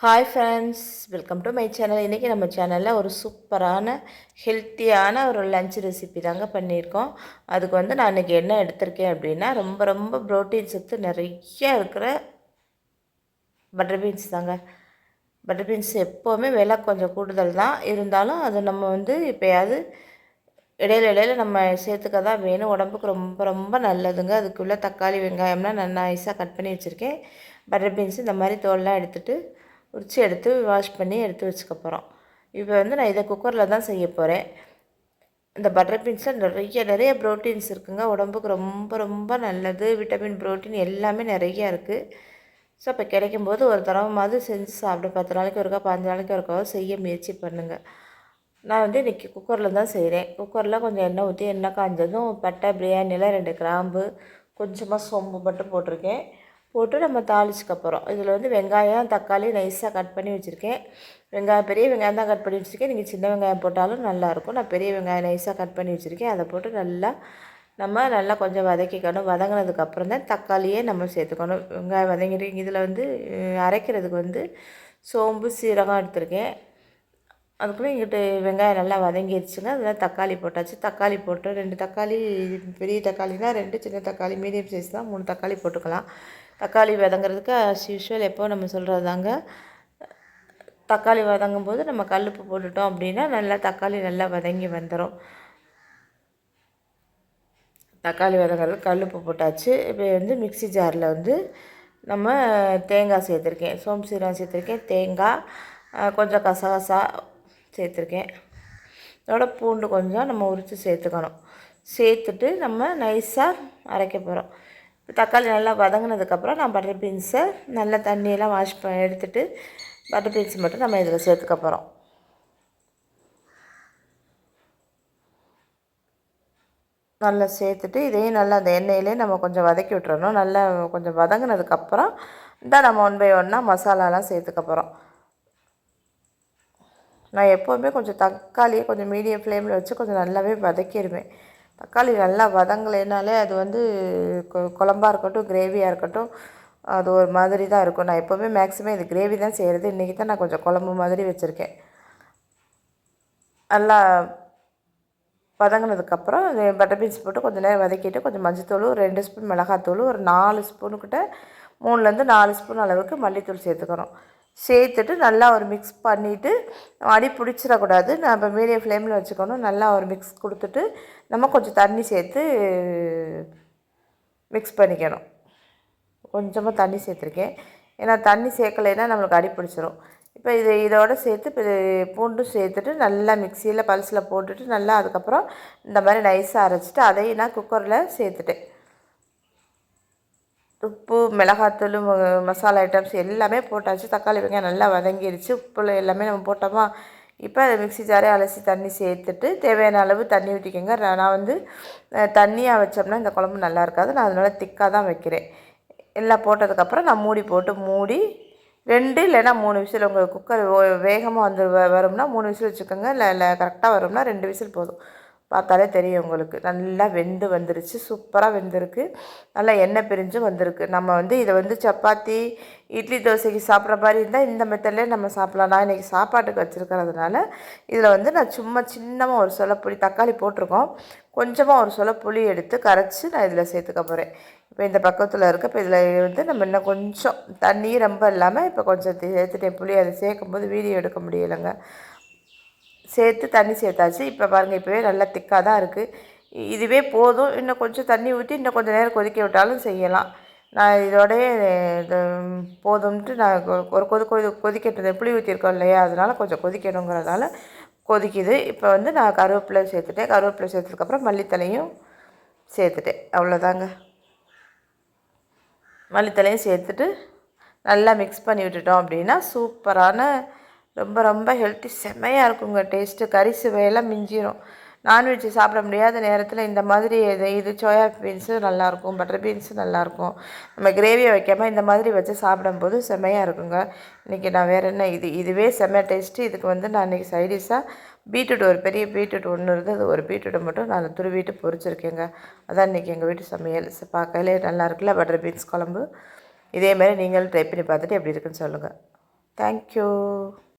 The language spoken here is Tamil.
Hi friends, welcome to my channel. இன்றைக்கி நம்ம சேனலில் ஒரு சூப்பரான ஹெல்த்தியான ஒரு லஞ்ச் ரெசிபி தாங்க பண்ணியிருக்கோம். அதுக்கு நான் இன்றைக்கி என்ன எடுத்திருக்கேன் அப்படின்னா, ரொம்ப ரொம்ப ப்ரோட்டீன் சத்து நிறைய இருக்கிற பட்டர் பீன்ஸ் தாங்க. பட்டர் பீன்ஸ் எப்போவுமே விலை கொஞ்சம் கூடுதல் தான், இருந்தாலும் அது நம்ம எப்போயாவது இடையில நம்ம சேர்த்துக்க தான் வேணும். உடம்புக்கு ரொம்ப ரொம்ப நல்லதுங்க. அதுக்குள்ளே தக்காளி வெங்காயம்லாம் நான் நைஸாக கட் பண்ணி வச்சுருக்கேன். பட்டர் பீன்ஸ் இந்த மாதிரி தோல்லாம் எடுத்துகிட்டு உரித்து எடுத்து வாஷ் பண்ணி எடுத்து வச்சுக்க போகிறோம். இப்போ நான் இதை குக்கரில் தான் செய்ய போகிறேன். இந்த பட்டர் பீன்ஸில் நிறைய ப்ரோட்டீன்ஸ் இருக்குங்க. உடம்புக்கு ரொம்ப ரொம்ப நல்லது. விட்டமின், ப்ரோட்டீன் எல்லாமே நிறையா இருக்குது. ஸோ இப்போ கிடைக்கும்போது ஒரு தடவைமாவது செஞ்சு சாப்பிட 10 நாளைக்கு ஒருக்கா 15 நாளைக்கு ஒருக்காவது செய்ய முயற்சி பண்ணுங்கள். நான் இன்றைக்கி குக்கரில் தான் செய்கிறேன். குக்கரில் கொஞ்சம் எண்ணெய் ஊற்றி எண்ணெய் காய்ஞ்சதும் பட்டை, பிரியாணியில் 2 கிராம்பு, கொஞ்சமாக சோம்பு மட்டும் போட்டிருக்கேன். போட்டு நம்ம தாளிச்சுக்க போகிறோம். இதில் வெங்காயம், தக்காளி நைஸாக கட் பண்ணி வச்சுருக்கேன். பெரிய வெங்காயம் தான் கட் பண்ணி வச்சுருக்கேன். நீங்கள் சின்ன வெங்காயம் போட்டாலும் நல்லாயிருக்கும். நான் பெரிய வெங்காயம் நைஸாக கட் பண்ணி வச்சுருக்கேன். அதை போட்டு நல்லா கொஞ்சம் வதக்கிக்கணும். வதங்கினதுக்கப்புறம் தான் தக்காளியே நம்ம சேர்த்துக்கணும். வெங்காயம் வதங்கிட்டு இதில் அரைக்கிறதுக்கு சோம்பு, சீரகம் எடுத்திருக்கேன். அதுக்குள்ளே இங்கிட்டு வெங்காயம் நல்லா வதங்கிடுச்சுங்க. அதில் தக்காளி போட்டாச்சு. தக்காளி போட்டு 2 தக்காளி, பெரிய தக்காளினா 2, சின்ன தக்காளி மீடியம் சைஸ் தான் 3 தக்காளி போட்டுக்கலாம். தக்காளி வதங்கிறதுக்கு ஆஸ் யூஷுவல் எப்போ நம்ம சொல்கிறது தாங்க. தக்காளி வதங்கும் போது நம்ம கல்லுப்பு போட்டுட்டோம் அப்படின்னா நல்லா தக்காளி நல்லா வதங்கி வந்துடும். தக்காளி வதங்கிறது கல்லுப்பு போட்டாச்சு. இப்போ மிக்ஸி ஜாரில் நம்ம தேங்காய் சேர்த்துருக்கேன், சோம்பு சீரகம் சேர்த்துருக்கேன், தேங்காய் கொஞ்சம் கசகசா சேர்த்துருக்கேன். அதோட பூண்டு கொஞ்சம் நம்ம உரித்து சேர்த்துக்கணும். சேர்த்துட்டு நம்ம நைஸாக அரைக்க போகிறோம். தக்காளி நல்லா வதங்கினதுக்கப்புறம் நான் பட்டர் பீன்ஸை நல்லா தண்ணியெல்லாம் வாஷ் எடுத்துகிட்டு பட்டர் பீன்ஸ் மட்டும் நம்ம இதில் சேர்த்துக்க போகிறோம். நல்லா சேர்த்துட்டு இதையும் நல்லா அந்த எண்ணெயிலே நம்ம கொஞ்சம் வதக்கி விட்டுறணும். நல்லா கொஞ்சம் வதங்கினதுக்கப்புறம் நம்ம 1 பை 1 மசாலாலாம் சேர்த்துக்க போகிறோம். நான் எப்போவுமே கொஞ்சம் தக்காளியை கொஞ்சம் மீடியம் ஃப்ளேமில் வச்சு கொஞ்சம் நல்லாவே வதக்கிடுவேன். தக்காளி நல்லா வதங்கலைனாலே அது குழம்பாக இருக்கட்டும், கிரேவியாக இருக்கட்டும், அது ஒரு மாதிரி தான் இருக்கும். நான் எப்போவுமே மேக்ஸிமம் இது கிரேவி தான் செய்கிறது. இன்றைக்கி தான் நான் கொஞ்சம் குழம்பு மாதிரி வச்சுருக்கேன். நல்லா வதங்கினதுக்கப்புறம் பட்டர் பீன்ஸ் போட்டு கொஞ்சம் நேரம் வதக்கிட்டு கொஞ்சம் மஞ்சத்தூள், 2 ஸ்பூன் மிளகாத்தூள், ஒரு 4 ஸ்பூனுக்கிட்ட 3லேருந்து 4 ஸ்பூன் அளவுக்கு மல்லித்தூள் சேர்த்துக்கணும். சேர்த்துட்டு நல்லா ஒரு மிக்ஸ் பண்ணிவிட்டு அடி பிடிச்சிடக்கூடாது. நம்ம மீடியம் ஃப்ளேமில் வச்சுக்கணும். நல்லா ஒரு மிக்ஸ் கொடுத்துட்டு நம்ம கொஞ்சம் தண்ணி சேர்த்து மிக்ஸ் பண்ணிக்கணும். கொஞ்சமாக தண்ணி சேர்த்துருக்கேன். ஏன்னா தண்ணி சேர்க்கலைன்னா நம்மளுக்கு அடி பிடிச்சிரும். இப்போ இதோடு சேர்த்து இப்போ பூண்டும் சேர்த்துட்டு நல்லா மிக்சியில் பல்ஸில் போட்டுட்டு நல்லா அதுக்கப்புறம் இந்த மாதிரி நைஸாக அரைச்சிட்டு அதையும் நான் குக்கரில் சேர்த்துட்டேன். உப்பு, மிளகாத்தூள், மசாலா ஐட்டம்ஸ் எல்லாமே போட்டாச்சு. தக்காளி வெங்காயம் நல்லா வதங்கிடுச்சு. உப்புல எல்லாமே நம்ம போட்டோமா. இப்போ அதை மிக்ஸி ஜாரே அலசி தண்ணி சேர்த்துட்டு தேவையான அளவு தண்ணி ஊற்றிக்கோங்க. நான் தண்ணியாக வச்சோம்னா இந்த குழம்பு நல்லா இருக்காது. நான் அதனால் திக்காக தான் வைக்கிறேன். எல்லாம் போட்டதுக்கப்புறம் நான் மூடி 2 இல்லைன்னா 3 விசில் உங்கள் குக்கர் வேகமாக வரும்னா 3 விசில் வச்சுக்கோங்க. இல்லை கரெக்டாக வரும்னா 2 விசில் போதும். பார்த்தாலே தெரியும் உங்களுக்கு. நல்லா வெந்து வந்துருச்சு. சூப்பராக வெந்திருக்கு. நல்லா எண்ணெய் பிரிஞ்சும் வந்திருக்கு. நம்ம இதை சப்பாத்தி, இட்லி, தோசைக்கு சாப்பிட்ற மாதிரி இருந்தால் இந்த மெத்தட்லேயே நம்ம சாப்பிட்லாம். நான் இன்றைக்கி சாப்பாட்டுக்கு வச்சுருக்கிறதுனால இதில் நான் சும்மா சின்னமாக ஒரு சொல புளி, தக்காளி போட்டிருக்கோம், கொஞ்சமாக ஒரு சொல புளி எடுத்து கரைச்சி நான் இதில் சேர்த்துக்க போகிறேன். இப்போ இந்த பக்கத்தில் இருக்குது. இப்போ இதில் நம்ம இன்னும் கொஞ்சம் தண்ணி ரொம்ப இல்லாமல் இப்போ கொஞ்சம் சேர்த்துட்டேன் புளி. அதை சேர்க்கும்போது வீடியோ எடுக்க முடியலைங்க. சேர்த்து தண்ணி சேர்த்தாச்சு. இப்போ பாருங்கள், இப்போவே நல்லா திக்காக தான் இருக்குது. இதுவே போதும். இன்னும் கொஞ்சம் தண்ணி ஊற்றி இன்னும் கொஞ்சம் நேரம் கொதிக்க விட்டாலும் செய்யலாம். நான் இதோடய இது போதும்ன்ட்டு நான் ஒரு கொதிக்கட்டு புளி ஊற்றிருக்கோம் இல்லையா, அதனால் கொஞ்சம் கொதிக்கணுங்கிறதால கொதிக்குது. இப்போ நான் கருவேப்பிலை சேர்த்துட்டேன். கருவேப்பிலை சேர்த்ததுக்கப்புறம் மல்லித்தலையும் சேர்த்துட்டேன். அவ்வளோதாங்க. மல்லித்தலையும் சேர்த்துட்டு நல்லா மிக்ஸ் பண்ணி விட்டுட்டோம் அப்படின்னா சூப்பரான ரொம்ப ரொம்ப ஹெல்த்தி செம்மையாக இருக்குங்க. டேஸ்ட்டு கறி சுவையெல்லாம் மிஞ்சிடும். நான்வெஜ் சாப்பிட முடியாத நேரத்தில் இந்த மாதிரி இது சோயா பீன்ஸும் நல்லாயிருக்கும், பட்டர் பீன்ஸும் நல்லாயிருக்கும். நம்ம கிரேவியை வைக்காமல் இந்த மாதிரி வச்சு சாப்பிடும்போது செம்மையாக இருக்குங்க. இன்றைக்கி நான் வேறு என்ன இதுவே செம்ம டேஸ்ட்டு. இதுக்கு நான் இன்றைக்கி சைடிஷாக பீட்ரூட், ஒரு பெரிய பீட்ரூட் ஒன்று இருந்தது. அது ஒரு பீட்ரூட்டை மட்டும் நான் துருவிட்டு பொரிச்சிருக்கேங்க. அதான் இன்றைக்கி எங்கள் வீட்டு சமையல். பார்க்கலே நல்லா இருக்குல்ல பட்டர் பீன்ஸ் குழம்பு. இதேமாதிரி நீங்களும் ட்ரை பண்ணி பார்த்துட்டு எப்படி இருக்குன்னு சொல்லுங்கள். தேங்க்யூ.